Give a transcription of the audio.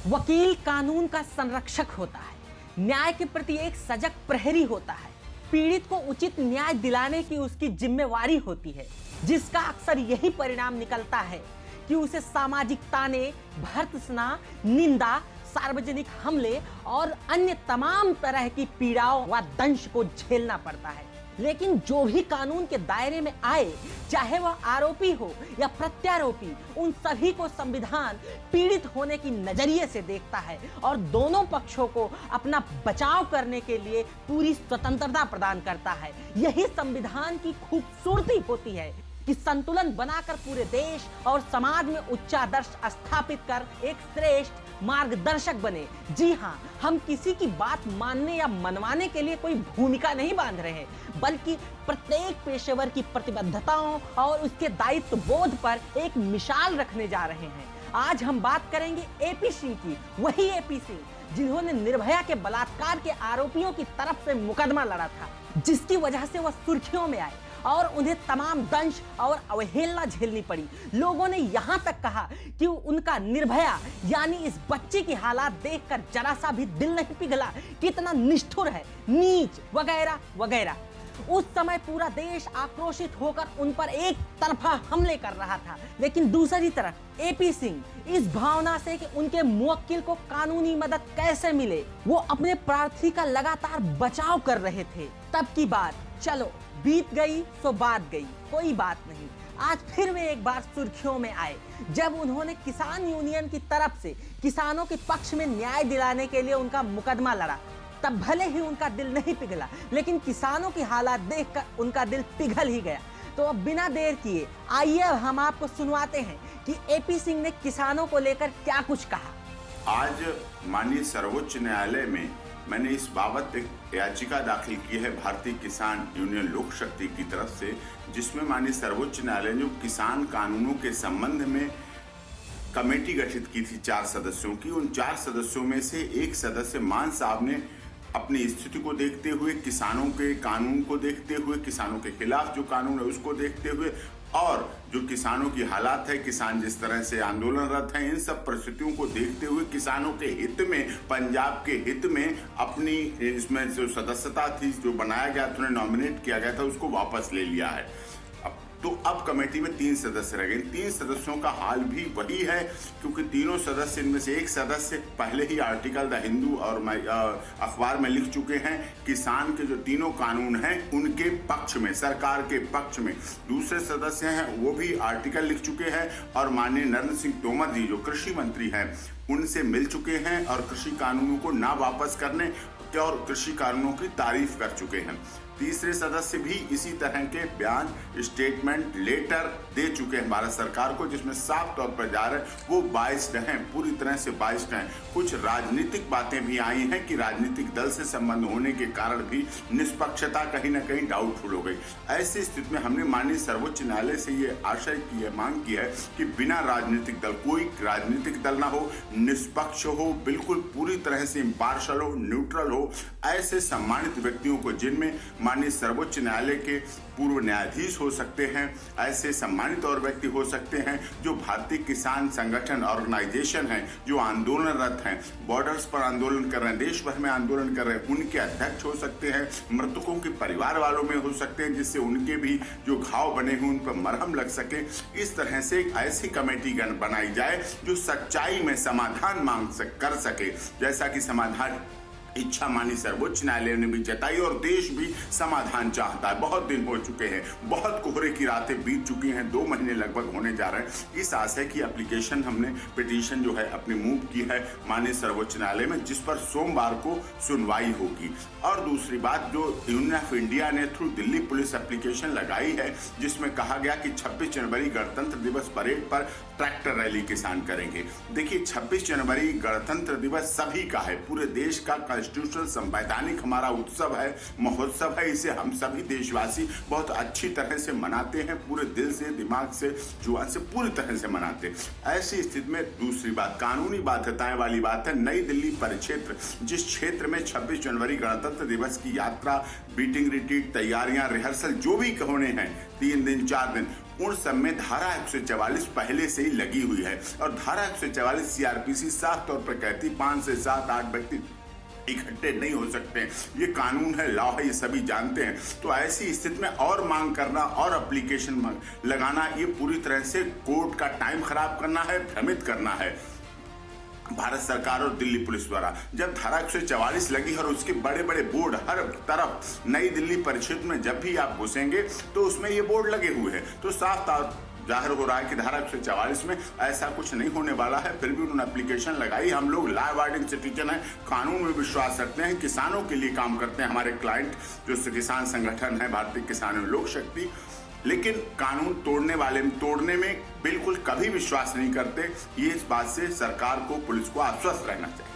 वकील कानून का संरक्षक होता है, न्याय के प्रति एक सजग प्रहरी होता है, पीड़ित को उचित न्याय दिलाने की उसकी जिम्मेवारी होती है, जिसका अक्सर यही परिणाम निकलता है कि उसे सामाजिक ताने, भर्त्सना, निंदा, सार्वजनिक हमले और अन्य तमाम तरह की पीड़ाओं व दंश को झेलना पड़ता है। लेकिन जो भी कानून के दायरे में आए, चाहे वह आरोपी हो या प्रत्यारोपी, उन सभी को संविधान पीड़ित होने की नजरिए से देखता है और दोनों पक्षों को अपना बचाव करने के लिए पूरी स्वतंत्रता प्रदान करता है। यही संविधान की खूबसूरती होती है कि संतुलन बनाकर पूरे देश और समाज में उच्चादर्श स्थापित कर एक श्रेष्ठ मार्गदर्शक बने। जी हाँ, हम किसी की बात मानने या मनवाने के लिए कोई भूमिका नहीं बांध रहे हैं, बल्कि प्रत्येक पेशेवर की प्रतिबद्धताओं और उसके दायित्व बोध पर एक मिसाल रखने जा रहे हैं। आज हम बात करेंगे एपी सिंह की, वही एपी सिंह जिन्होंने निर्भया के बलात्कार के आरोपियों की तरफ से मुकदमा लड़ा था, जिसकी वजह से वह सुर्खियों में आए और उन्हें तमाम दंश और अवहेलना झेलनी पड़ी। लोगों ने यहाँ तक कहा कि उनका निर्भया यानी इस बच्चे की हालात देखकर जरा सा भी दिल नहीं पिघला, कितना निष्ठुर है, नीच वगैरह वगैरह। उस समय पूरा देश आक्रोशित होकर उन पर एक तरफा हमले कर रहा था, लेकिन दूसरी तरफ एपी सिंह इस भावना से कि उनके मुवक्किल को कानूनी मदद कैसे मिले, वो अपने प्रार्थी का लगातार बचाव कर रहे थे। तब की बात, चलो बीत गई सो बात गई, कोई बात नहीं। आज फिर वे एक बार सुर्खियों में आए जब उन्होंने किसान यूनियन की तरफ से किसानों के पक्ष में न्याय दिलाने के लिए उनका मुकदमा लड़ा। तब भले ही उनका दिल नहीं पिघला, लेकिन किसानों की हालात देखकर उनका दिल पिघल ही गया। तो अब बिना देर किए आइए हम आपको सुनवाते हैं कि एपी सिंह ने किसानों को लेकर क्या कुछ कहा। आज माननीय सर्वोच्च न्यायालय में मैंने इस बाबत एक याचिका दाखिल की है भारतीय किसान यूनियन लोक शक्ति की तरफ से, जिसमें माननीय सर्वोच्च न्यायालय ने किसान कानूनों के संबंध में कमेटी गठित की थी 4 सदस्यों की। उन 4 सदस्यों में से एक सदस्य मान साहब ने अपनी स्थिति को देखते हुए, किसानों के कानून को देखते हुए, किसानों के खिलाफ जो कानून है उसको देखते हुए और जो किसानों की हालात है, किसान जिस तरह से आंदोलनरत हैं, इन सब परिस्थितियों को देखते हुए किसानों के हित में, पंजाब के हित में अपनी इसमें जो सदस्यता थी, जो बनाया गया था, उन्हें नॉमिनेट किया गया था, उसको वापस ले लिया है। तो अब कमेटी में 3 सदस्य रह गए। 3 सदस्यों का हाल भी वही है, क्योंकि तीनों सदस्य, इनमें से एक सदस्य पहले ही आर्टिकल द हिंदू और अखबार में लिख चुके हैं किसान के जो तीनों कानून हैं उनके पक्ष में, सरकार के पक्ष में। दूसरे सदस्य हैं वो भी आर्टिकल लिख चुके हैं और माननीय नरेंद्र सिंह तोमर जी जो कृषि मंत्री हैं उनसे मिल चुके हैं और कृषि कानूनों को ना वापस करने और कृषि कानूनों की तारीफ कर चुके हैं। तीसरे सदस्य भी इसी तरह के बयान, स्टेटमेंट, लेटर दे चुके हैं भारत सरकार को, जिसमें साफ तौर पर जा रहे हैं वो बाइस्ड हैं, पूरी तरह से बाइस्ड हैं। कुछ राजनीतिक बातें भी आई हैं कि राजनीतिक दल से संबंध होने के कारण भी निष्पक्षता कहीं ना कहीं डाउटफुल हो गई। ऐसी स्थिति में हमने माननीय सर्वोच्च न्यायालय से ये आशय की है, मांग की है कि बिना राजनीतिक दल, कोई राजनीतिक दल ना हो, निष्पक्ष हो, बिल्कुल पूरी तरह से इम्पार्शल हो, न्यूट्रल हो, ऐसे सम्मानित व्यक्तियों को, जिनमें माननीय सर्वोच्च न्यायालय के पूर्व न्यायाधीश हो सकते हैं, ऐसे सम्मानित और व्यक्ति हो सकते हैं जो भारतीय किसान संगठन ऑर्गेनाइजेशन हैं, जो आंदोलनरत हैं, बॉर्डर्स पर आंदोलन कर रहे हैं, देश भर में आंदोलन कर रहे हैं, उनके अध्यक्ष हो सकते हैं, मृतकों के परिवार वालों में हो सकते हैं, जिससे उनके भी जो घाव बने हुए उन पर मरहम लग सके। इस तरह से एक ऐसी कमेटी बनाई जाए जो सच्चाई में समाधान कर सके, जैसा कि समाधान इच्छा मानी सर्वोच्च न्यायालय ने भी जताई और देश भी समाधान चाहता है। बहुत दिन हो चुके हैं, बहुत कोहरे की रातें बीत चुकी हैं, 2 महीने लगभग होने जा रहे हैं। इस आशय की एप्लीकेशन हमने, पिटीशन जो है अपनी मूव की है माननीय सर्वोच्च न्यायालय में, जिस पर सोमवार को सुनवाई होगी। और दूसरी बात, जो यूनियन ऑफ इंडिया ने थ्रू दिल्ली पुलिस एप्लीकेशन लगाई है, जिसमें कहा गया कि 26 जनवरी गणतंत्र दिवस परेड पर ट्रैक्टर रैली किसान करेंगे। देखिए, 26 जनवरी गणतंत्र दिवस सभी का है, पूरे देश का कॉन्स्टिट्यूशनल संवैधानिक हमारा उत्सव है, महोत्सव है। इसे हम सभी देशवासी बहुत अच्छी तरह से मनाते हैं, पूरे दिल से, दिमाग से, जुबान से, पूरी तरह से मनाते हैं। ऐसी स्थिति में दूसरी बात, कानूनी बाध्यताएं वाली बात है। नई दिल्ली परिक्षेत्र, जिस क्षेत्र में 26 जनवरी गणतंत्र दिवस की यात्रा, बीटिंग रिट्रीट, तैयारियां, रिहर्सल जो भी होने हैं 3 दिन 4 दिन, उन सब में धारा 144 पहले से ही लगी हुई है। और धारा 144 सीआरपीसी साफ तौर पर कहती 5 से 7 8 व्यक्ति इकट्ठे नहीं हो सकते। ये कानून है, लॉ है, ये सभी जानते हैं। तो ऐसी स्थिति में और मांग करना और एप्लीकेशन लगाना, ये पूरी तरह से कोर्ट का टाइम खराब करना है, भ्रमित करना है भारत सरकार और दिल्ली पुलिस द्वारा। जब धारा 144 लगी और उसके बड़े बड़े बोर्ड हर तरफ नई दिल्ली परिक्षेत्र में जब भी आप घुसेंगे तो उसमें ये बोर्ड लगे हुए हैं, तो साफ जाहिर हो रहा है कि धारा 144 में ऐसा कुछ नहीं होने वाला है। फिर भी उन्होंने एप्लीकेशन लगाई। हम लोग लॉ अबाइडिंग सिटीजन हैं, कानून में विश्वास रखते हैं, किसानों के लिए काम करते हैं। हमारे क्लाइंट जो किसान संगठन है भारतीय किसान लोक शक्ति, लेकिन कानून तोड़ने में बिल्कुल कभी विश्वास नहीं करते। ये इस बात से सरकार को, पुलिस को आश्वस्त रहना चाहिए।